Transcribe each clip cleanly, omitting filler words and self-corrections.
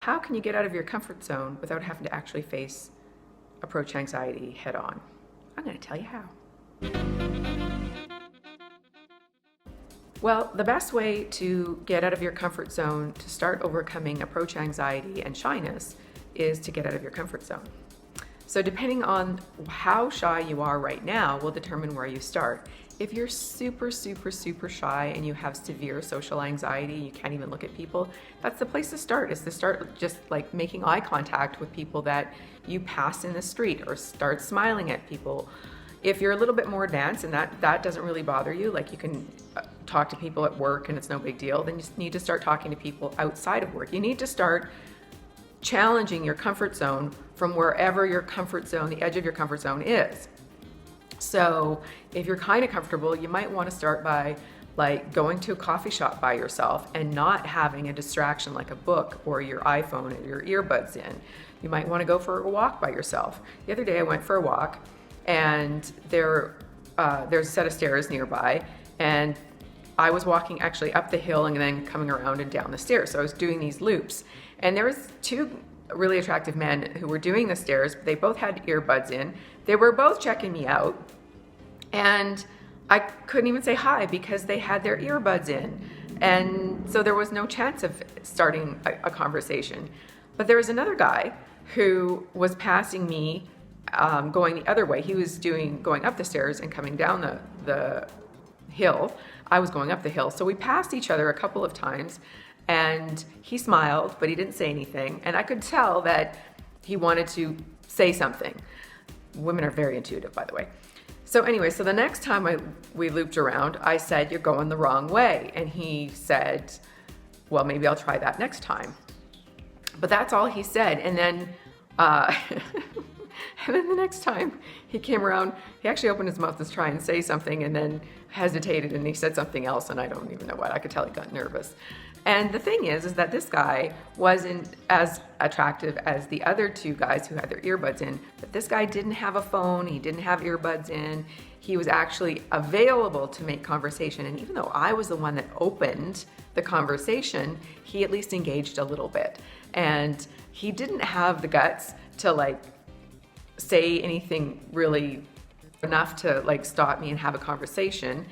how can you get out of your comfort zone without having to actually face approach anxiety head on? I'm going to tell you how. Well, the best way to get out of your comfort zone to start overcoming approach anxiety and shyness is to get out of your comfort zone. So depending on how shy you are right now will determine where you start. If you're super, super, super shy and you have severe social anxiety, you can't even look at people, that's the place to start, is to start just like making eye contact with people that you pass in the street, or start smiling at people. If you're a little bit more advanced and that doesn't really bother you, like you can talk to people at work and it's no big deal, then you need to start talking to people outside of work. You need to start challenging your comfort zone from wherever your comfort zone, the edge of your comfort zone is. So if you're kind of comfortable, you might want to start by like going to a coffee shop by yourself and not having a distraction like a book or your iPhone or your earbuds in. You might want to go for a walk by yourself. The other day I went for a walk, and there's a set of stairs nearby, and I was walking actually up the hill and then coming around and down the stairs. So I was doing these loops, and there was two really attractive men who were doing the stairs. They both had earbuds in. They were both checking me out, and I couldn't even say hi because they had their earbuds in. And so there was no chance of starting a conversation. But there was another guy who was passing me going the other way. He was going up the stairs and coming down the hill. I was going up the hill. So we passed each other a couple of times, and he smiled, but he didn't say anything. And I could tell that he wanted to say something. Women are very intuitive, by the way. So anyway, so the next time we looped around, I said, "You're going the wrong way." And he said, "Well, maybe I'll try that next time." But that's all he said. And then and then the next time he came around, he actually opened his mouth to try and say something and then hesitated, and he said something else, and I don't even know what. I could tell he got nervous. And the thing is that this guy wasn't as attractive as the other two guys who had their earbuds in, but this guy didn't have a phone, he didn't have earbuds in, he was actually available to make conversation. And even though I was the one that opened the conversation, he at least engaged a little bit. And he didn't have the guts to like say anything really enough to like stop me and have a conversation.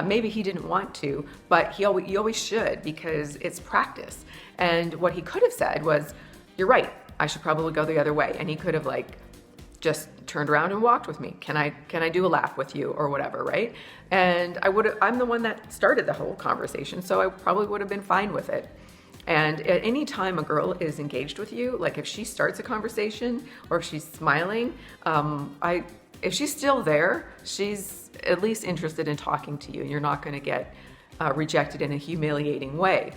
Maybe he didn't want to, but you always should, because it's practice. And what he could have said was, "You're right, I should probably go the other way." And he could have like just turned around and walked with me. Can I do a lap with you or whatever, right? And I'm the one that started the whole conversation, so I probably would have been fine with it. And at any time a girl is engaged with you, like if she starts a conversation or if she's smiling, if she's still there, she's at least interested in talking to you, and you're not going to get rejected in a humiliating way.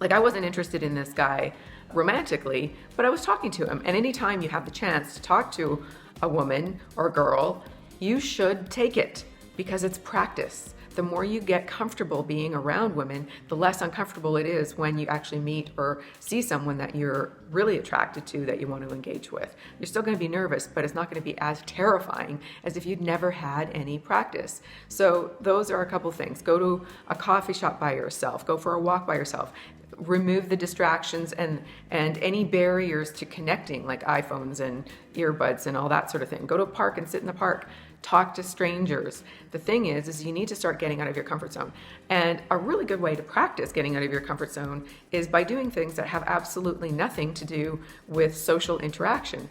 Like, I wasn't interested in this guy romantically, but I was talking to him. And anytime you have the chance to talk to a woman or a girl, you should take it, because it's practice. The more you get comfortable being around women, the less uncomfortable it is when you actually meet or see someone that you're really attracted to, that you want to engage with. You're still going to be nervous, but it's not going to be as terrifying as if you'd never had any practice. So those are a couple things. Go to a coffee shop by yourself. Go for a walk by yourself. Remove the distractions and any barriers to connecting, like iPhones and earbuds and all that sort of thing. Go to a park and sit in the park. Talk to strangers. The thing is you need to start getting out of your comfort zone. And a really good way to practice getting out of your comfort zone is by doing things that have absolutely nothing to do with social interaction.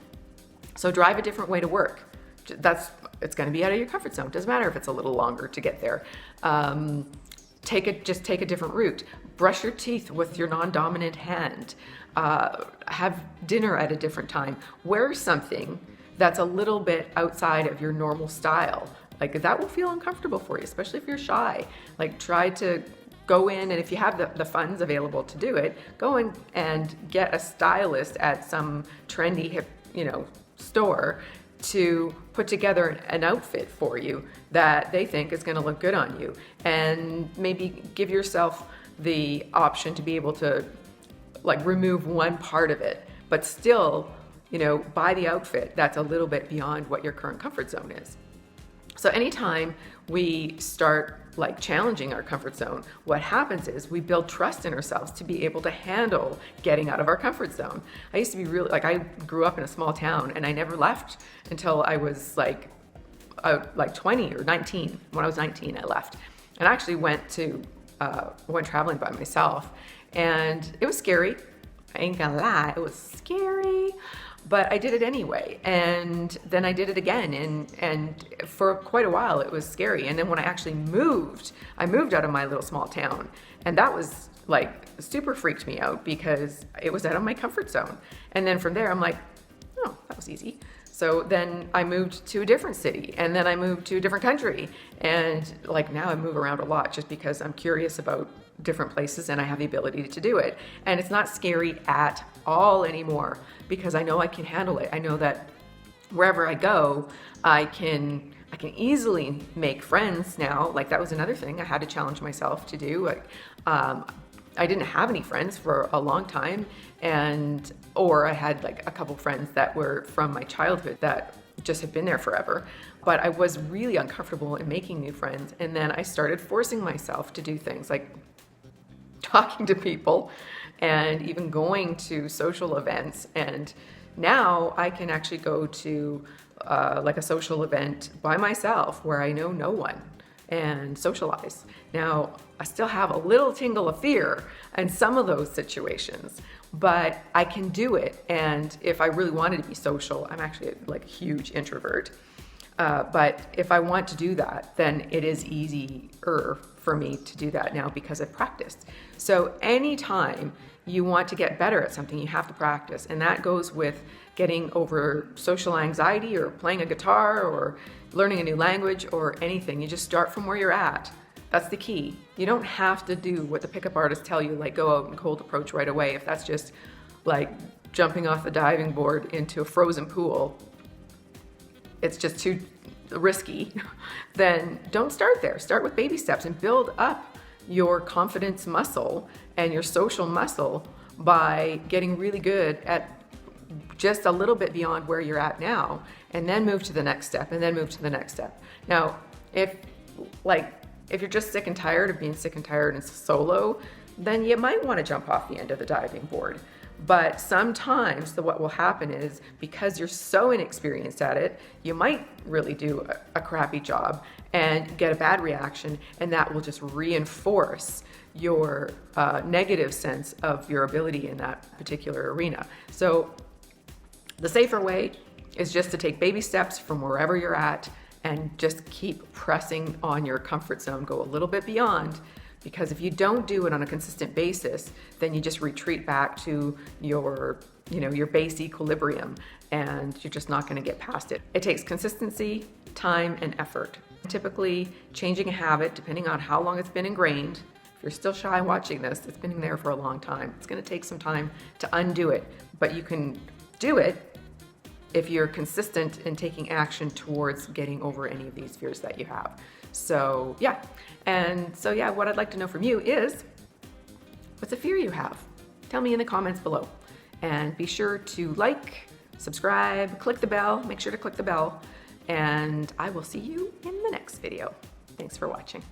So drive a different way to work. It's going to be out of your comfort zone. Doesn't matter if it's a little longer to get there. Just take a different route. Brush your teeth with your non-dominant hand. Have dinner at a different time. Wear something that's a little bit outside of your normal style. Like, that will feel uncomfortable for you, especially if you're shy. Like, try to go in, and if you have the funds available to do it, go in and get a stylist at some trendy hip, store to put together an outfit for you that they think is going to look good on you. And maybe give yourself the option to be able to like remove one part of it, but still buy the outfit that's a little bit beyond what your current comfort zone is. So anytime we start like challenging our comfort zone, what happens is we build trust in ourselves to be able to handle getting out of our comfort zone. I used to be really, like I grew up in a small town and I never left until I was like 20 or 19. When I was 19, I left. And I actually went traveling by myself, and it was scary. I ain't gonna lie, it was scary, but I did it anyway. And then I did it again, and for quite a while it was scary. And then when I actually moved, I moved out of my little small town, and that was like super freaked me out because it was out of my comfort zone. And then from there, I'm like, oh, that was easy. So then I moved to a different city, and then I moved to a different country. And like now I move around a lot just because I'm curious about different places and I have the ability to do it. And it's not scary at all anymore because I know I can handle it. I know that wherever I go, I can easily make friends now. Like that was another thing I had to challenge myself to do. Like, I didn't have any friends for a long time, or I had like a couple friends that were from my childhood that just had been there forever. But I was really uncomfortable in making new friends. And then I started forcing myself to do things like talking to people and even going to social events. And now I can actually go to like a social event by myself where I know no one and socialize. Now, I still have a little tingle of fear in some of those situations, but I can do it. And if I really wanted to be social, I'm actually like a huge introvert. But if I want to do that, then it is easier for me to do that now because I've practiced. So anytime you want to get better at something, you have to practice. And that goes with getting over social anxiety or playing a guitar or learning a new language or anything. You just start from where you're at. That's the key. You don't have to do what the pickup artists tell you, like go out and cold approach right away. If that's just like jumping off the diving board into a frozen pool, it's just too risky, then don't start there. Start with baby steps and build up your confidence muscle and your social muscle by getting really good at just a little bit beyond where you're at now, and then move to the next step, and then move to the next step. Now, if you're just sick and tired of being sick and tired and solo, then you might want to jump off the end of the diving board. But sometimes what will happen is because you're so inexperienced at it, you might really do a crappy job and get a bad reaction, and that will just reinforce your negative sense of your ability in that particular arena. So the safer way is just to take baby steps from wherever you're at and just keep pressing on your comfort zone, go a little bit beyond. Because if you don't do it on a consistent basis, then you just retreat back to your base equilibrium, and you're just not going to get past it. It takes consistency, time, and effort. Typically, changing a habit, depending on how long it's been ingrained, if you're still shy watching this, it's been in there for a long time. It's going to take some time to undo it, but you can do it if you're consistent in taking action towards getting over any of these fears that you have. So yeah, what I'd like to know from you is, what's a fear you have? Tell me in the comments below. And be sure to like, subscribe, click the bell, make sure to click the bell, and I will see you in the next video. Thanks for watching.